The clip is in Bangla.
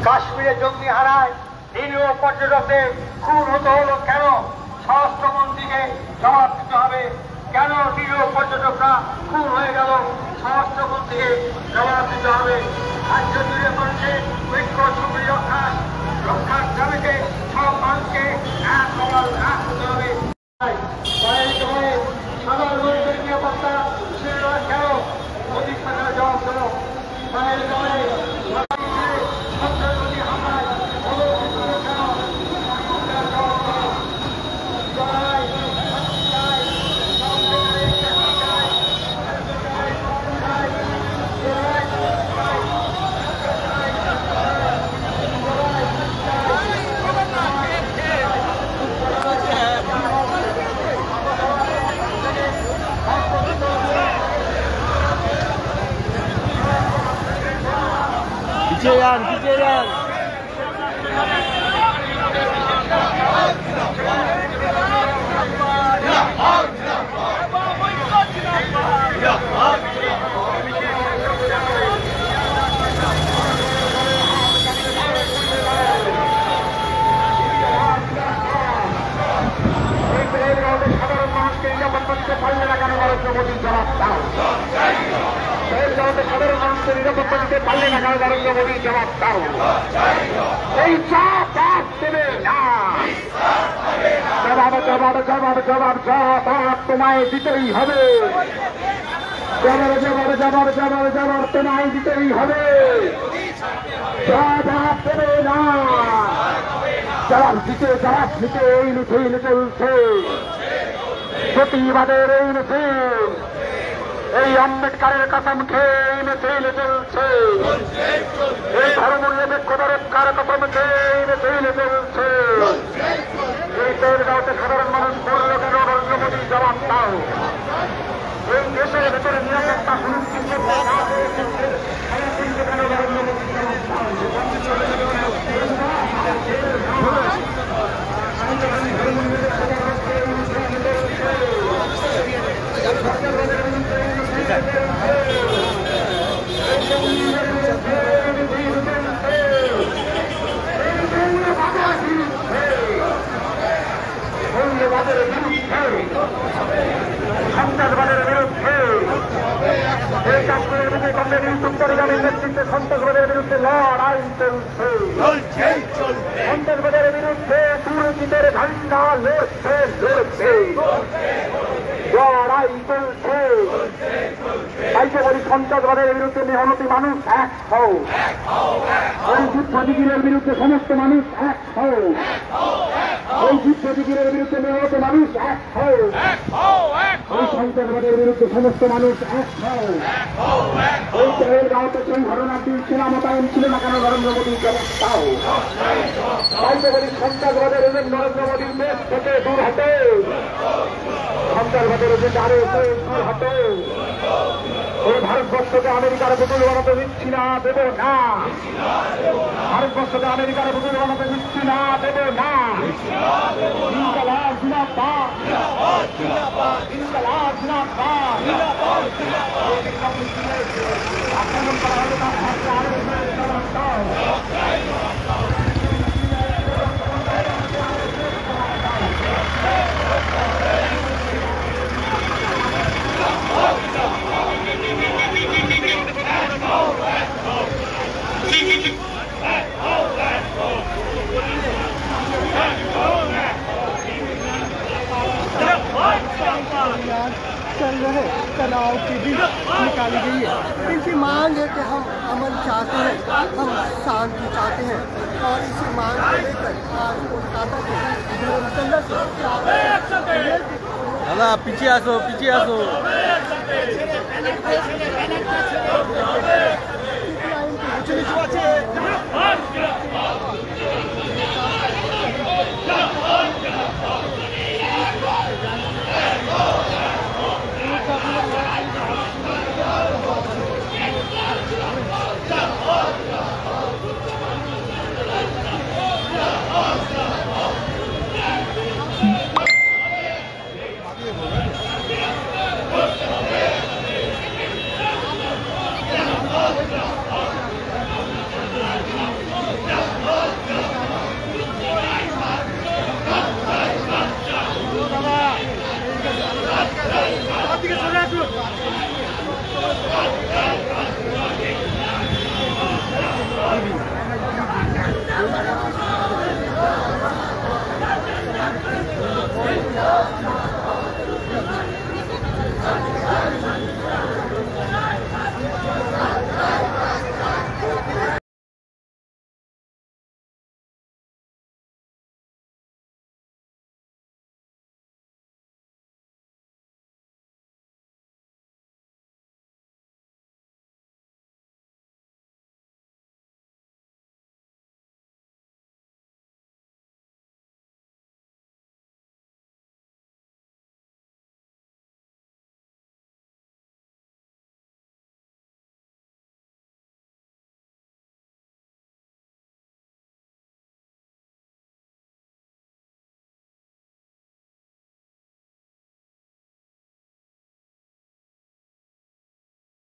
কাশ্মীরে জঙ্গি হারায় নিরীহ পর্যটকদের খুন হতে হলো কেন? স্বরাষ্ট্রমন্ত্রীকে জবাব দিতে হবে। কেন নিরীহ পর্যটকরা খুন হয়ে গেল? স্বরাষ্ট্রমন্ত্রীকে জবাব দিতে হবে। রাজ্য জুড়ে মানুষের ঐক্য ছবি রক্ষার দাবিতে সব মানুষকে এক হতে হবে। সাধারণ লোকদের নিরাপত্তা কেন মোদী সরকারের জবাব দেব। पीछे यार সাধারণ মানুষকে নিরাপত্তা দিতে পারলে না কেন নরেন্দ্র মোদী জবাব দাও। সাধারণ মানুষকে নিরাপত্তা দিতে পারলে না কেন নরেন্দ্র মোদী জবাব দাও। এই চাপ দেবে না। জবাব তোমায় দিতেই হবে। জবাব তোমায় দিতেই হবে। জবাব দেবে না। জবাব দিতে এই মিছিল চলছে। প্রতিবাদের এই মিছিল, এই আম্বেদকরের কসম খেয়ে এই মিছিল চলছে। এই ধর্ম নিরপেক্ষতা রক্ষার কসম খেয়ে এই মিছিল চলছে। এই তেলগাঁওতে সাধারণ মানুষ বলল কেন নরেন্দ্র মোদী জবাব দাও। এই দেশের ভেতরে নিরাপত্তা সুনিশ্চিত করতে না পেরেছে কেন নরেন্দ্র মোদী জবাব দাও। সন্ত্রাসবাদের বিরুদ্ধে এই কাশ্মীরের বুকে কংগ্রেস উত্তরগামী নেতৃত্বে সন্ত্রাসবাদের বিরুদ্ধে লড়াই চলছে। সন্ত্রাসবাদের বিরুদ্ধে দুর্নীতির ঝান্ডা লড়ছে লড়াই চলছে। তাইকে বলি সন্ত্রাসবাদের বিরুদ্ধে মেহনতি মানুষ এক হও। ওই যুদ্ধদিগিরের বিরুদ্ধে সমস্ত মানুষ এক হও। ওই যুদ্ধদিগিরের বিরুদ্ধে মেহনতি মানুষ এক হও। ওই সন্ত্রাসবাদের বিরুদ্ধে সমস্ত মানুষ এক হও। ওই তেলগাঁওতে সেই ঘটনার দিন সেনা মোতায়েন ছিল না কেন নরেন্দ্র মোদী জবাব দাও। তাইকে বলি সন্ত্রাসবাদের এজেন্ট নরেন্দ্র মোদীর দেশ থেকে দূর হতে। সন্ত্রাসবাদের এজেন্ট আরো দূর হতে। ওই ভারতবর্ষকে আমেরিকার পুতুল বানাতে দিচ্ছি না, দেব না। ভারতবর্ষকে আমেরিকার পুতুল বানাতে দিচ্ছি না, দেব না। ইনকালাব জিন্দাবাদ, ইনকালাব জিন্দাবাদ। আক্রমণ করা হলে তার সাথে আরো জবাব দাও। चल रहे तनाव की भी निकाली गई है। इनकी मांग है कि हम अमन चाहते हैं, हम शांति चाहते हैं और इसी मांग को लेकर आज कोलकाता के धर्मतला से दादा पीछे आसो पीछे आसो।